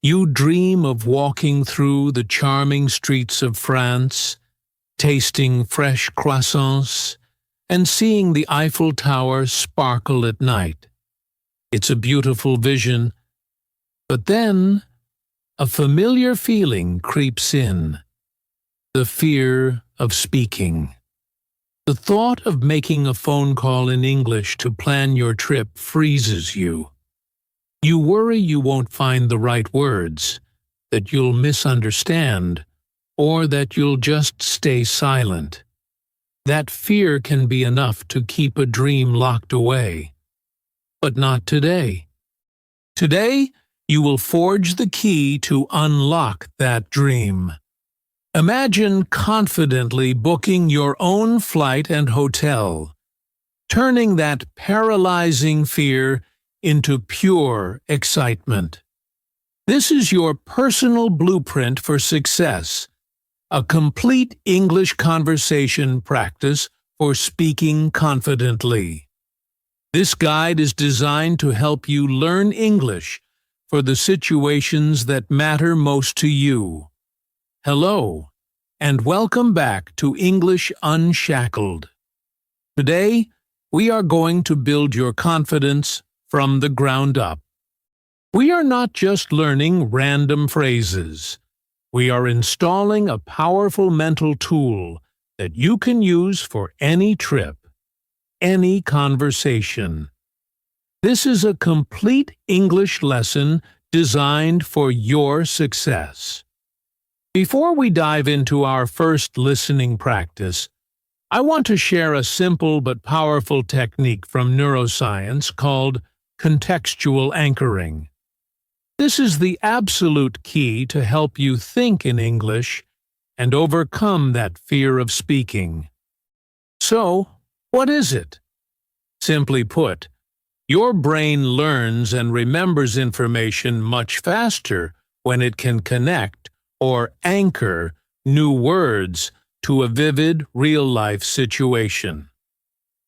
You dream of walking through the charming streets of France, tasting fresh croissants, and seeing the Eiffel Tower sparkle at night. It's a beautiful vision, but then a familiar feeling creeps in, the fear of speaking. The thought of making a phone call in English to plan your trip freezes you. You worry you won't find the right words, that you'll misunderstand, or that you'll just stay silent. That fear can be enough to keep a dream locked away. But not today. Today, you will forge the key to unlock that dream. Imagine confidently booking your own flight and hotel, turning that paralyzing fear into pure excitement. This is your personal blueprint for success, a complete English conversation practice for speaking confidently. This guide is designed to help you learn English for the situations that matter most to you. Hello, and welcome back to English Unshackled. Today, we are going to build your confidence from the ground up. We are not just learning random phrases. We are installing a powerful mental tool that you can use for any trip, any conversation. This is a complete English lesson designed for your success. Before we dive into our first listening practice, I want to share a simple but powerful technique from neuroscience called contextual anchoring. This is the absolute key to help you think in English and overcome that fear of speaking. So, what is it? Simply put, your brain learns and remembers information much faster when it can connect or anchor new words to a vivid, real-life situation.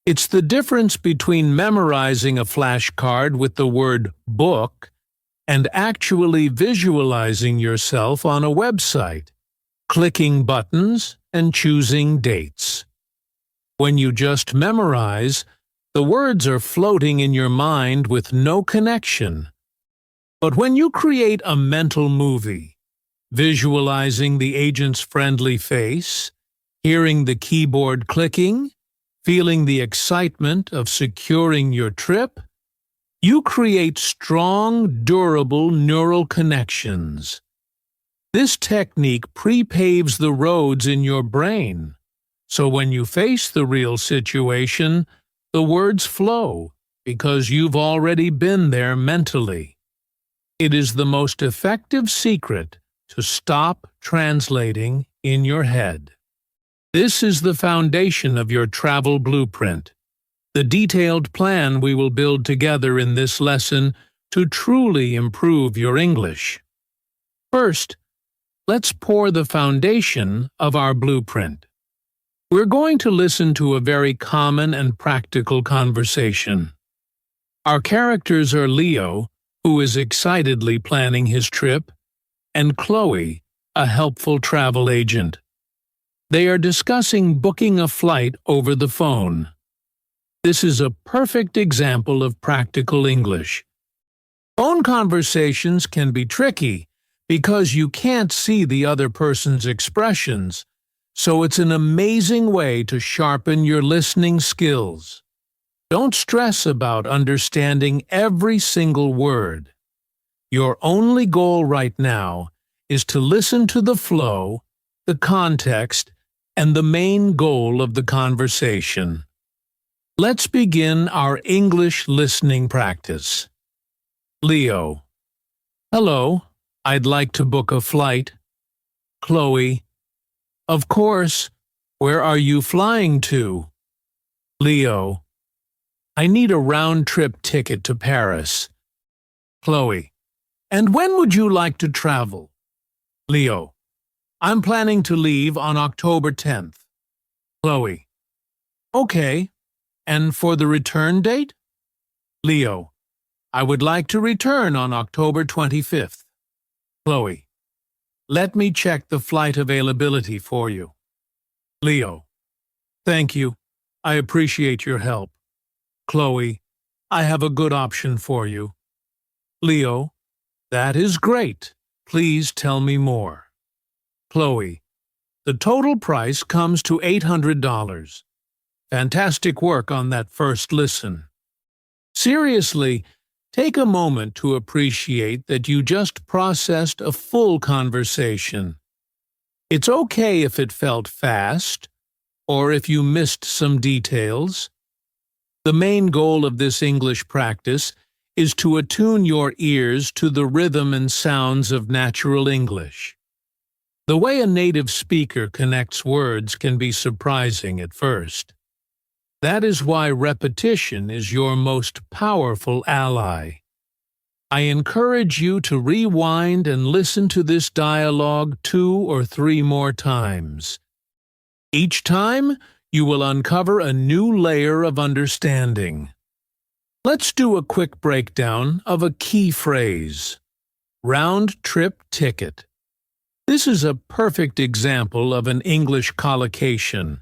It's the difference between memorizing a flashcard with the word book and actually visualizing yourself on a website, clicking buttons and choosing dates. When you just memorize, the words are floating in your mind with no connection. But when you create a mental movie, visualizing the agent's friendly face, hearing the keyboard clicking, feeling the excitement of securing your trip, you create strong, durable neural connections. This technique pre-paves the roads in your brain, so when you face the real situation, the words flow because you've already been there mentally. It is the most effective secret to stop translating in your head. This is the foundation of your travel blueprint, the detailed plan we will build together in this lesson to truly improve your English. First, let's pour the foundation of our blueprint. We're going to listen to a very common and practical conversation. Our characters are Leo, who is excitedly planning his trip, and Chloe, a helpful travel agent. They are discussing booking a flight over the phone. This is a perfect example of practical English. Phone conversations can be tricky because you can't see the other person's expressions, so it's an amazing way to sharpen your listening skills. Don't stress about understanding every single word. Your only goal right now is to listen to the flow, the context, and the main goal of the conversation. Let's begin our English listening practice. Leo: Hello, I'd like to book a flight. Chloe: Of course. Where are you flying to? Leo: I need a round-trip ticket to Paris. Chloe: And when would you like to travel? Leo: I'm planning to leave on October 10th. Chloe: Okay. And for the return date? Leo: I would like to return on October 25th. Chloe, let me check the flight availability for you. Leo, thank you. I appreciate your help. Chloe, I have a good option for you. Leo, that is great. Please tell me more. Chloe, the total price comes to $800. Fantastic work on that first listen. Seriously, take a moment to appreciate that you just processed a full conversation. It's okay if it felt fast, or if you missed some details. The main goal of this English practice is to attune your ears to the rhythm and sounds of natural English. The way a native speaker connects words can be surprising at first. That is why repetition is your most powerful ally. I encourage you to rewind and listen to this dialogue 2 or 3 more times. Each time, you will uncover a new layer of understanding. Let's do a quick breakdown of a key phrase. Round-trip ticket. This is a perfect example of an English collocation.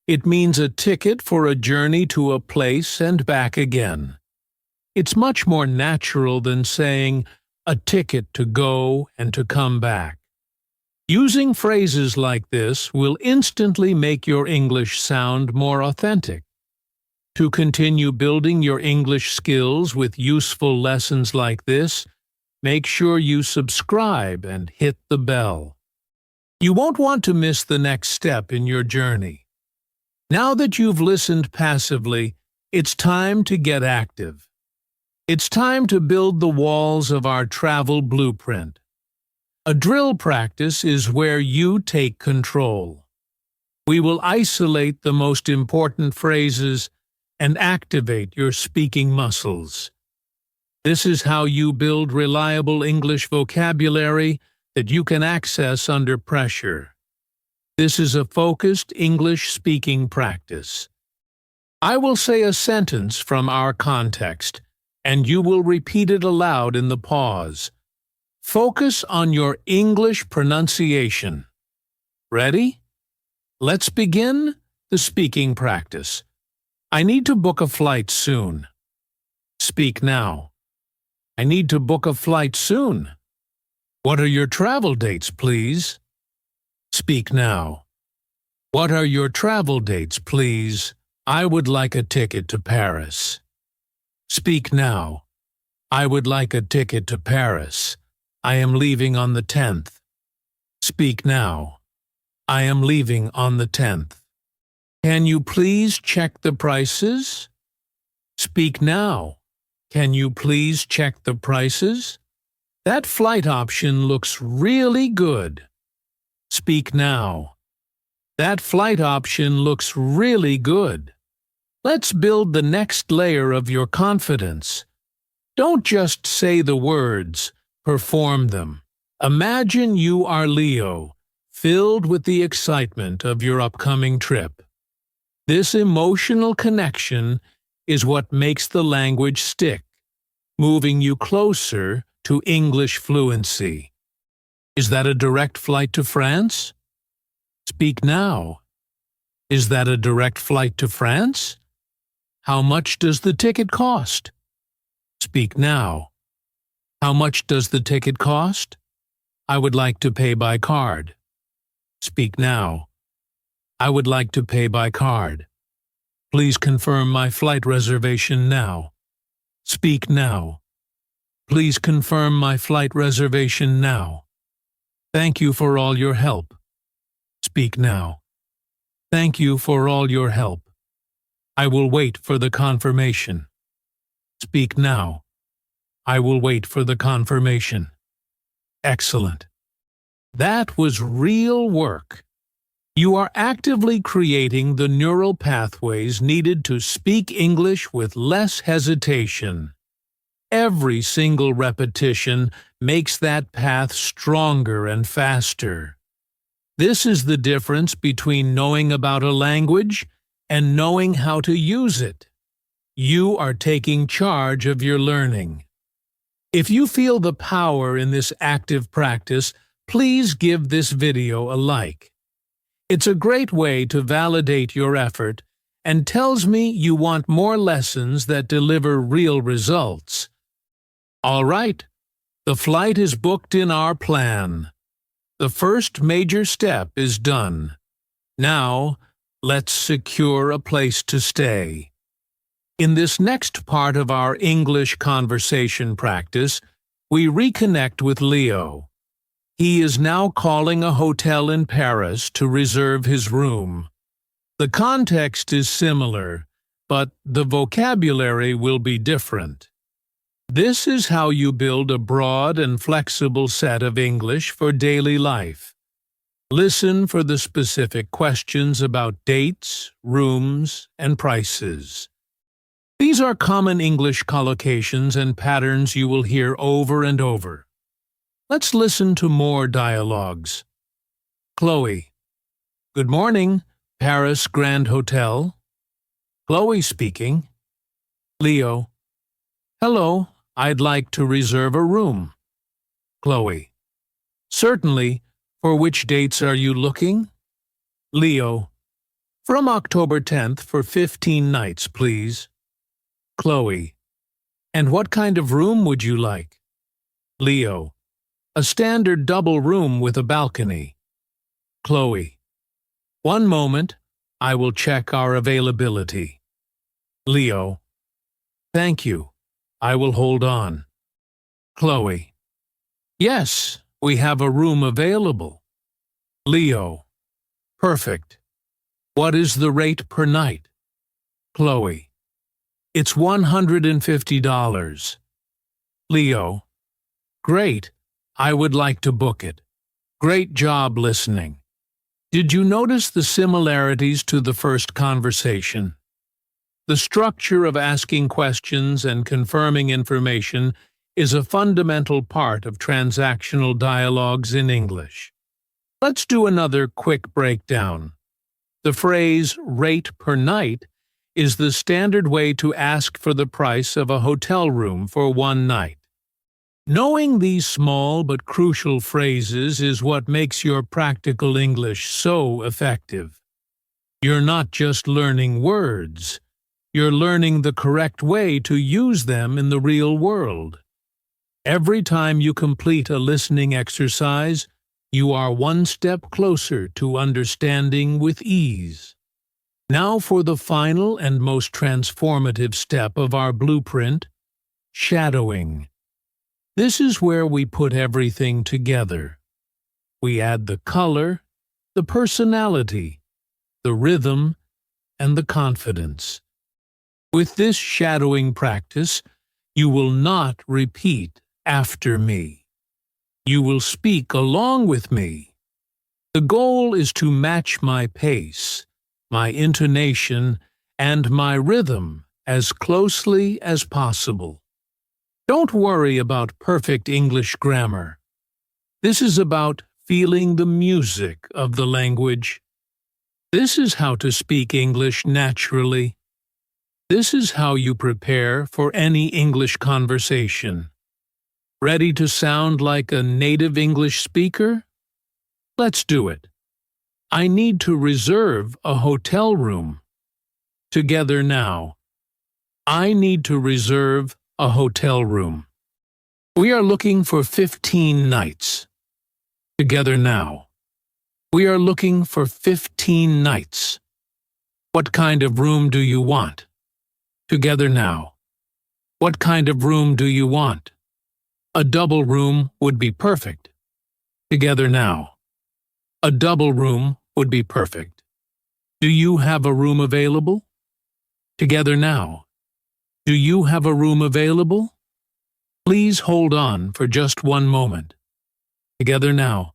It means a ticket for a journey to a place and back again. It's much more natural than saying a ticket to go and to come back. Using phrases like this will instantly make your English sound more authentic. To continue building your English skills with useful lessons like this, make sure you subscribe and hit the bell. You won't want to miss the next step in your journey. Now that you've listened passively, it's time to get active. It's time to build the walls of our travel blueprint. A drill practice is where you take control. We will isolate the most important phrases and activate your speaking muscles. This is how you build reliable English vocabulary that you can access under pressure. This is a focused English speaking practice. I will say a sentence from our context, and you will repeat it aloud in the pause. Focus on your English pronunciation. Ready? Let's begin the speaking practice. I need to book a flight soon. Speak now. I need to book a flight soon. What are your travel dates, please? Speak now. What are your travel dates, please? I would like a ticket to Paris. Speak now. I would like a ticket to Paris. I am leaving on the 10th. Speak now. I am leaving on the 10th. Can you please check the prices? Speak now. Can you please check the prices? That flight option looks really good. Speak now. That flight option looks really good. Let's build the next layer of your confidence. Don't just say the words, perform them. Imagine you are Leo, filled with the excitement of your upcoming trip. This emotional connection is what makes the language stick, moving you closer to English fluency. Is that a direct flight to France? Speak now. Is that a direct flight to France? How much does the ticket cost? Speak now. How much does the ticket cost? I would like to pay by card. Speak now. I would like to pay by card. Please confirm my flight reservation now. Speak now. Please confirm my flight reservation now. Thank you for all your help. Speak now. Thank you for all your help. I will wait for the confirmation. Speak now. I will wait for the confirmation. Excellent. That was real work. You are actively creating the neural pathways needed to speak English with less hesitation. Every single repetition makes that path stronger and faster. This is the difference between knowing about a language and knowing how to use it. You are taking charge of your learning. If you feel the power in this active practice, please give this video a like. It's a great way to validate your effort and tells me you want more lessons that deliver real results. All right, the flight is booked in our plan. The first major step is done. Now, let's secure a place to stay. In this next part of our English conversation practice, we reconnect with Leo. He is now calling a hotel in Paris to reserve his room. The context is similar, but the vocabulary will be different. This is how you build a broad and flexible set of English for daily life. Listen for the specific questions about dates, rooms, and prices. These are common English collocations and patterns you will hear over and over. Let's listen to more dialogues. Chloe. Good morning, Paris Grand Hotel. Chloe speaking. Leo. Hello, I'd like to reserve a room. Chloe. Certainly. For which dates are you looking? Leo. From October 10th for 15 nights, please. Chloe. And what kind of room would you like? Leo. A standard double room with a balcony. Chloe. One moment, I will check our availability. Leo. Thank you. I will hold on. Chloe. Yes, we have a room available. Leo. Perfect. What is the rate per night? Chloe. It's $150. Leo. Great. I would like to book it. Great job listening. Did you notice the similarities to the first conversation? The structure of asking questions and confirming information is a fundamental part of transactional dialogues in English. Let's do another quick breakdown. The phrase rate per night is the standard way to ask for the price of a hotel room for one night. Knowing these small but crucial phrases is what makes your practical English so effective. You're not just learning words, you're learning the correct way to use them in the real world. Every time you complete a listening exercise, you are one step closer to understanding with ease. Now for the final and most transformative step of our blueprint, shadowing. This is where we put everything together. We add the color, the personality, the rhythm, and the confidence. With this shadowing practice, you will not repeat after me. You will speak along with me. The goal is to match my pace, my intonation, and my rhythm as closely as possible. Don't worry about perfect English grammar. This is about feeling the music of the language. This is how to speak English naturally. This is how you prepare for any English conversation. Ready to sound like a native English speaker? Let's do it. I need to reserve a hotel room. Together now. I need to reserve a hotel room. We are looking for 15 nights. Together now. We are looking for 15 nights. What kind of room do you want? Together now. What kind of room do you want? A double room would be perfect. Together now. A double room would be perfect. Do you have a room available? Together now. Do you have a room available? Please hold on for just one moment. Together now.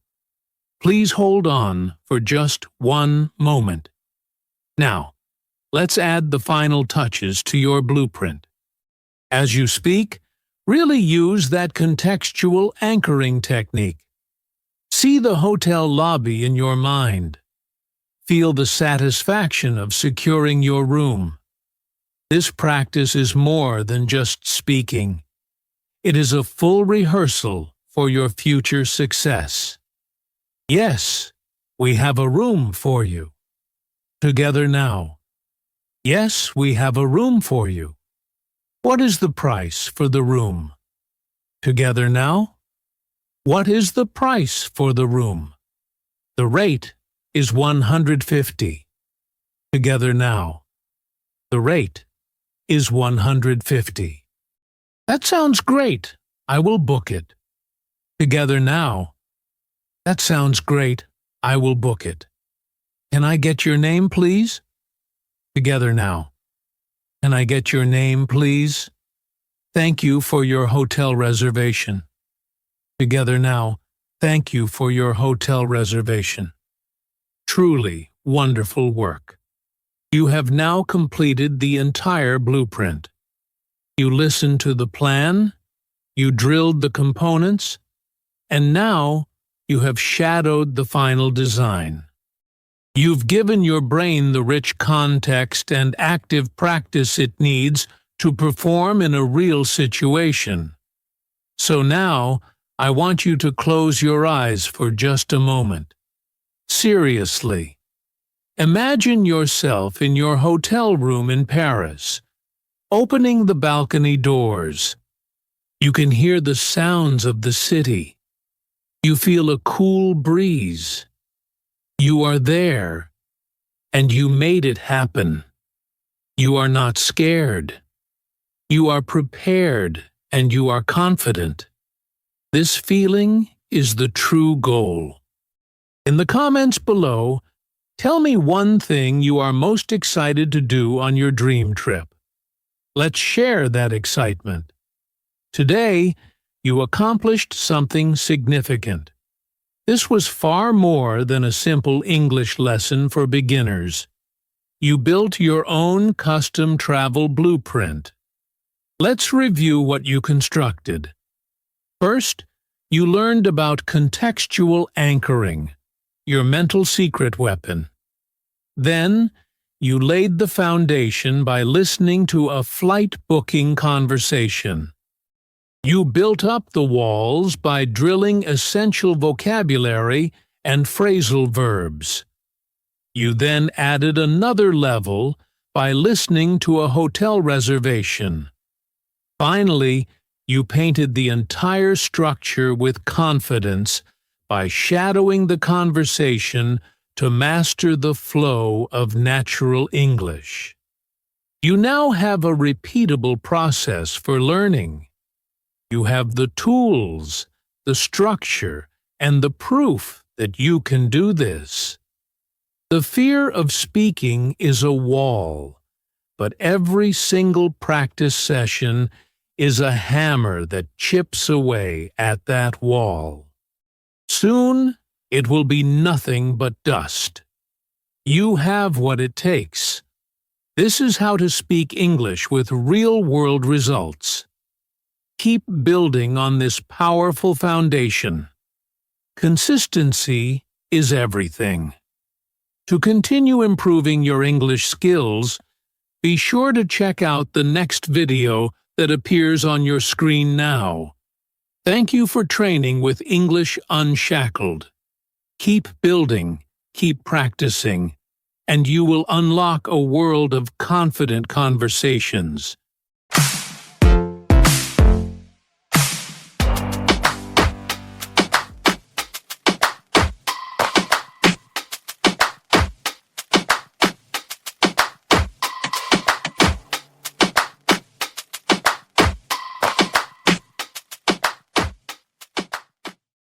Please hold on for just one moment. Now, let's add the final touches to your blueprint. As you speak, really use that contextual anchoring technique. See the hotel lobby in your mind. Feel the satisfaction of securing your room. This practice is more than just speaking. It is a full rehearsal for your future success. Yes, we have a room for you. Together now. Yes, we have a room for you. What is the price for the room? Together now. What is the price for the room? The rate is $150. Together now. The rate is $150. That sounds great. I will book it. Together now. That sounds great. I will book it. Can I get your name, please? Together now. Can I get your name, please? Thank you for your hotel reservation. Together now. Thank you for your hotel reservation. Truly wonderful work. You have now completed the entire blueprint. You listened to the plan, you drilled the components, and now you have shadowed the final design. You've given your brain the rich context and active practice it needs to perform in a real situation. So now, I want you to close your eyes for just a moment. Seriously. Imagine yourself in your hotel room in Paris, opening the balcony doors. You can hear the sounds of the city. You feel a cool breeze. You are there, and you made it happen. You are not scared. You are prepared, and you are confident. This feeling is the true goal. In the comments below, tell me one thing you are most excited to do on your dream trip. Let's share that excitement. Today, you accomplished something significant. This was far more than a simple English lesson for beginners. You built your own custom travel blueprint. Let's review what you constructed. First, you learned about contextual anchoring, your mental secret weapon. Then, you laid the foundation by listening to a flight booking conversation. You built up the walls by drilling essential vocabulary and phrasal verbs. You then added another level by listening to a hotel reservation. Finally, you painted the entire structure with confidence by shadowing the conversation to master the flow of natural English. You now have a repeatable process for learning. You have the tools, the structure, and the proof that you can do this. The fear of speaking is a wall, but every single practice session is a hammer that chips away at that wall. Soon, it will be nothing but dust. You have what it takes. This is how to speak English with real-world results. Keep building on this powerful foundation. Consistency is everything. To continue improving your English skills, be sure to check out the next video that appears on your screen now. Thank you for training with English Unshackled. Keep building, keep practicing, and you will unlock a world of confident conversations.